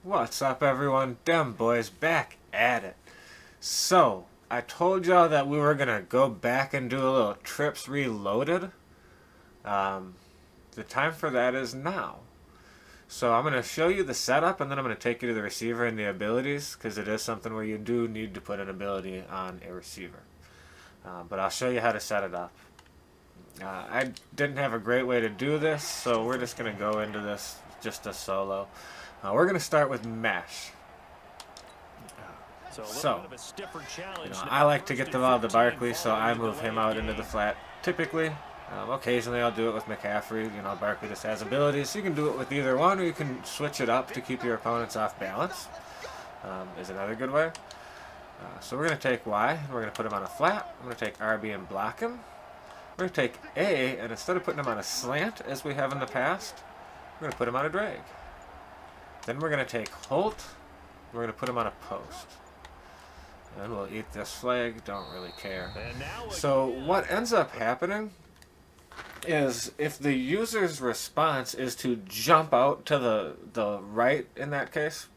What's up, everyone? Dem Boys back at it. So, I told y'all that we were gonna go back and do a little trips reloaded. The time for that is now. So I'm gonna show you the setup, and then I'm gonna take you to the receiver and the abilities, because it is something where you do need to put an ability on a receiver. But I'll show you how to set it up. I didn't have a great way to do this, so we're just gonna go into this just a solo. We're going to start with mesh. I like to get the ball to Barkley, so I move him out into the flat. Typically, occasionally I'll do it with McCaffrey. Barkley just has abilities, so you can do it with either one, or you can switch it up to keep your opponents off balance. Is another good way. So we're going to take Y, and we're going to put him on a flat. I'm going to take RB and block him. We're going to take A, and instead of putting him on a slant, as we have in the past, we're going to put him on a drag. Then we're going to take Holt, we're going to put him on a post. And we'll eat this flag, don't really care. So what ends up happening is if the user's response is to jump out to the right, in that case,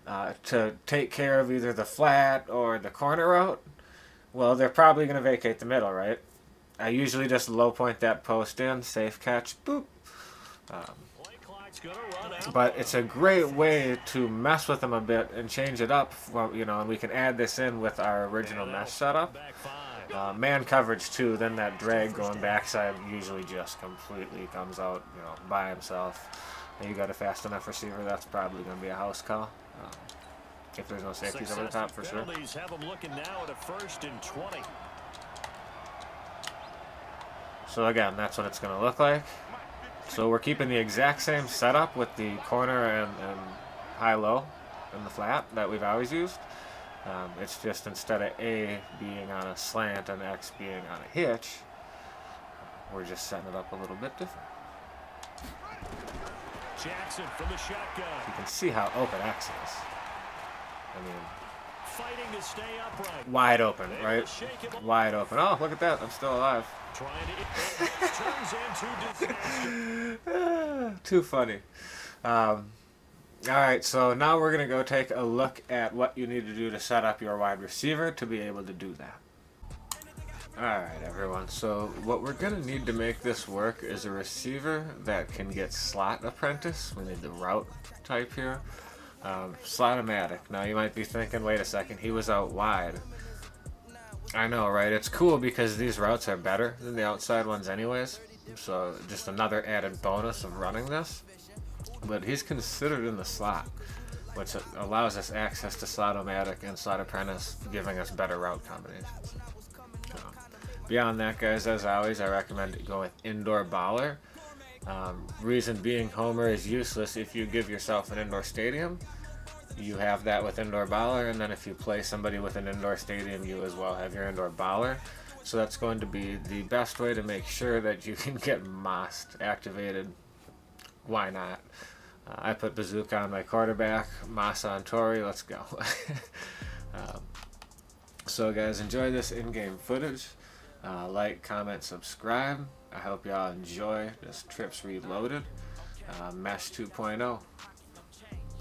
to take care of either the flat or the corner route, well, they're probably going to vacate the middle, right? I usually just low point that post in, safe catch, boop. But it's a great way to mess with them a bit and change it up, and we can add this in with our original mesh setup. Man coverage too, then that drag going backside usually just completely comes out, by himself. And you got a fast enough receiver, that's probably going to be a house call. If there's no safeties over the top, for sure. So again, that's what it's going to look like. So we're keeping the exact same setup with the corner and high-low and the flat that we've always used. It's just instead of A being on a slant and X being on a hitch, we're just setting it up a little bit different. Jackson from the shotgun. You can see how open X is. I mean, fighting to stay upright. Wide open, right? Wide open. Oh, look at that. I'm still alive. Too funny. Alright, so now we're going to go take a look at what you need to do to set up your wide receiver to be able to do that. Alright, everyone, so what we're going to need to make this work is a receiver that can get slot apprentice. We need the route type here. Slot-o-matic. Now you might be thinking, wait a second, he was out wide. I know, right? It's cool because these routes are better than the outside ones anyways. So just another added bonus of running this. But he's considered in the slot, which allows us access to slot-o-matic and slot apprentice, giving us better route combinations. Beyond that, guys, as always, I recommend go with indoor baller. Reason being, Homer is useless if you give yourself an indoor stadium. You have that with indoor baller, and then if you play somebody with an indoor stadium, you as well have your indoor baller. So that's going to be the best way to make sure that you can get Most activated. Why not? I put Bazooka on my quarterback, Moss on Torrey, let's go. So guys, enjoy this in-game footage. Like, comment, subscribe. I hope y'all enjoy this Trips Reloaded. Mesh 2.0.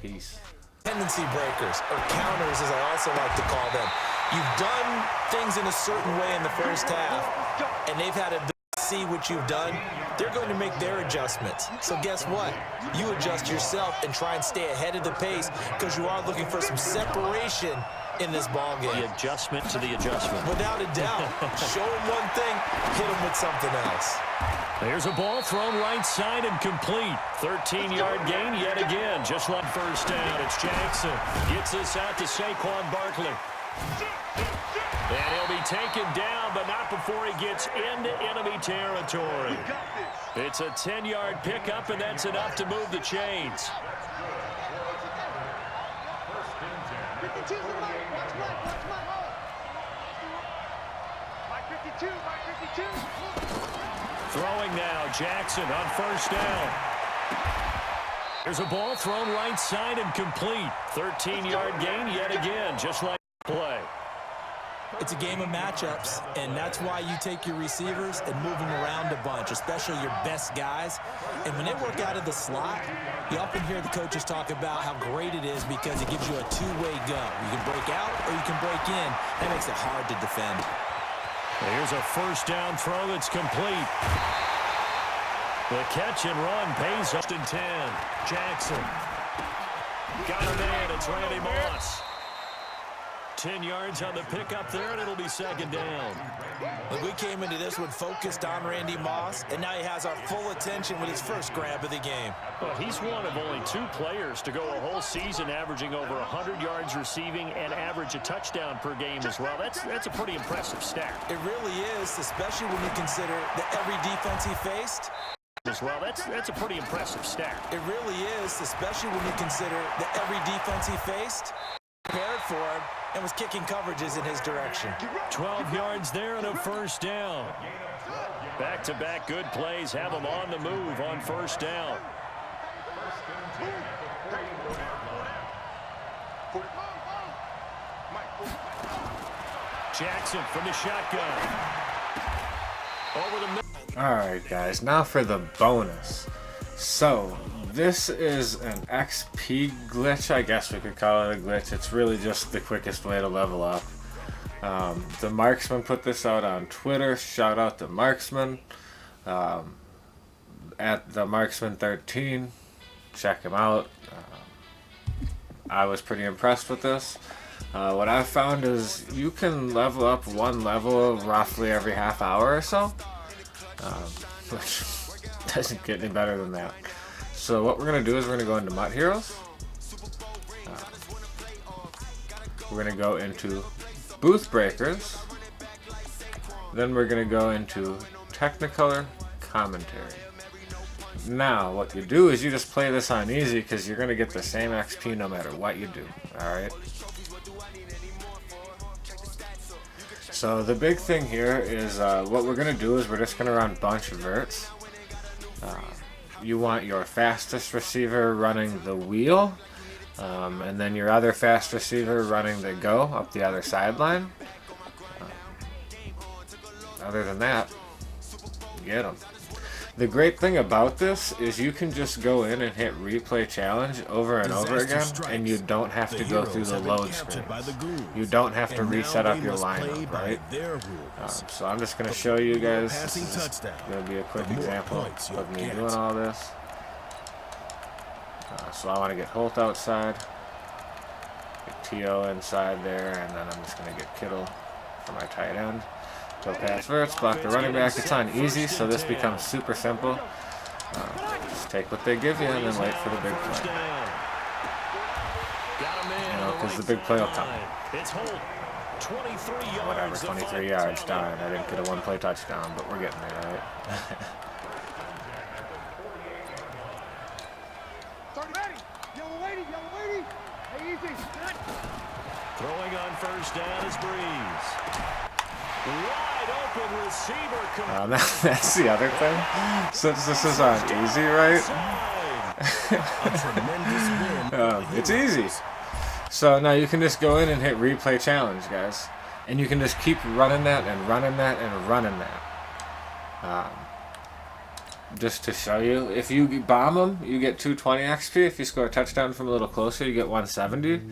Peace. Tendency breakers, or counters as I also like to call them. You've done things in a certain way in the first half, and they've had to see what you've done. They're going to make their adjustments. So guess what? You adjust yourself and try and stay ahead of the pace, because you are looking for some separation in this ball game. The adjustment to the adjustment. Without a doubt. Show them one thing, hit them with something else. There's a ball thrown right side and complete. 13-yard gain yet again, just like first down. It's Jackson. Gets this out to Saquon Barkley. And he'll be taken down, but not before he gets into enemy territory. It's a 10-yard pickup, and that's enough to move the chains. Throwing now, Jackson on first down. There's a ball thrown right side and complete. 13-yard gain yet again, just like play. It's a game of matchups, and that's why you take your receivers and move them around a bunch, especially your best guys. And when they work out of the slot, you often hear the coaches talk about how great it is because it gives you a two-way go. You can break out or you can break in. That makes it hard to defend. Here's a first down throw that's complete. The catch and run pays us in 10. Jackson. Got him in. It's Randy Moss. 10 yards on the pickup there, and it'll be second down. Look, we came into this one focused on Randy Moss, and now he has our full attention with his first grab of the game. Well, he's one of only 2 players to go a whole season averaging over 100 yards receiving and average a touchdown per game as well. That's a pretty impressive stat. It really is, especially when you consider that every defense he faced. As well, that's a pretty impressive stat. It really is, especially when you consider that every defense he faced prepared for him and was kicking coverages in his direction. 12 yards there and a first down. Back-to-back good plays have him on the move on first down. Jackson from the shotgun. Over the middle. Alright guys, now for the bonus. So, this is an XP glitch, I guess we could call it a glitch. It's really just the quickest way to level up. The Marksman put this out on Twitter. Shout out to Marksman. At the Marksman13. Check him out. I was pretty impressed with this. What I've found is you can level up one level roughly every half hour or so. Which doesn't get any better than that. So what we're going to do is we're going to go into Mutt Heroes. We're going to go into Booth Breakers. Then we're going to go into Technicolor Commentary. Now what you do is you just play this on easy because you're going to get the same XP no matter what you do. Alright. So the big thing here is what we're going to do is we're just going to run bunch of verts. You want your fastest receiver running the wheel, and then your other fast receiver running the go up the other sideline. Other than that, get them. The great thing about this is you can just go in and hit replay challenge over and over again, and you don't have to go through the load screen. You don't have to reset up your lineup, right? So I'm just going to show you guys. This is going to be a quick example of me doing all this. So I want to get Holt outside, get T.O. inside there, and then I'm just going to get Kittle for my tight end. So pass verts, block the running back. It's on easy, so this becomes super simple. Just take what they give you and then wait for the big play. You know, because the big play will come. Whatever, 23 yards, darn. I didn't get a one-play touchdown, but we're getting there, right? Throwing on first down is Breeze. Wide open receiver. That's the other thing. Since this is on easy, right? It's easy. So now you can just go in and hit replay challenge, guys. And you can just keep running that and running that and running that. Just to show you, if you bomb them, you get 220 XP. If you score a touchdown from a little closer, you get 170.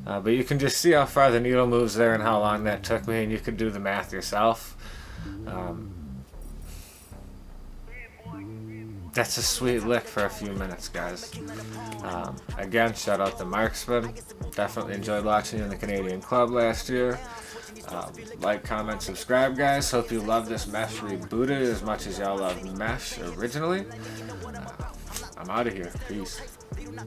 But you can just see how far the needle moves there and how long that took me, and you can do the math yourself. That's a sweet lick for a few minutes, guys. Again, shout out to Marksman. Definitely enjoyed watching you in the Canadian Club last year. Like, comment, subscribe, guys. Hope you love this Mesh rebooted as much as y'all loved Mesh originally. I'm out of here. Peace.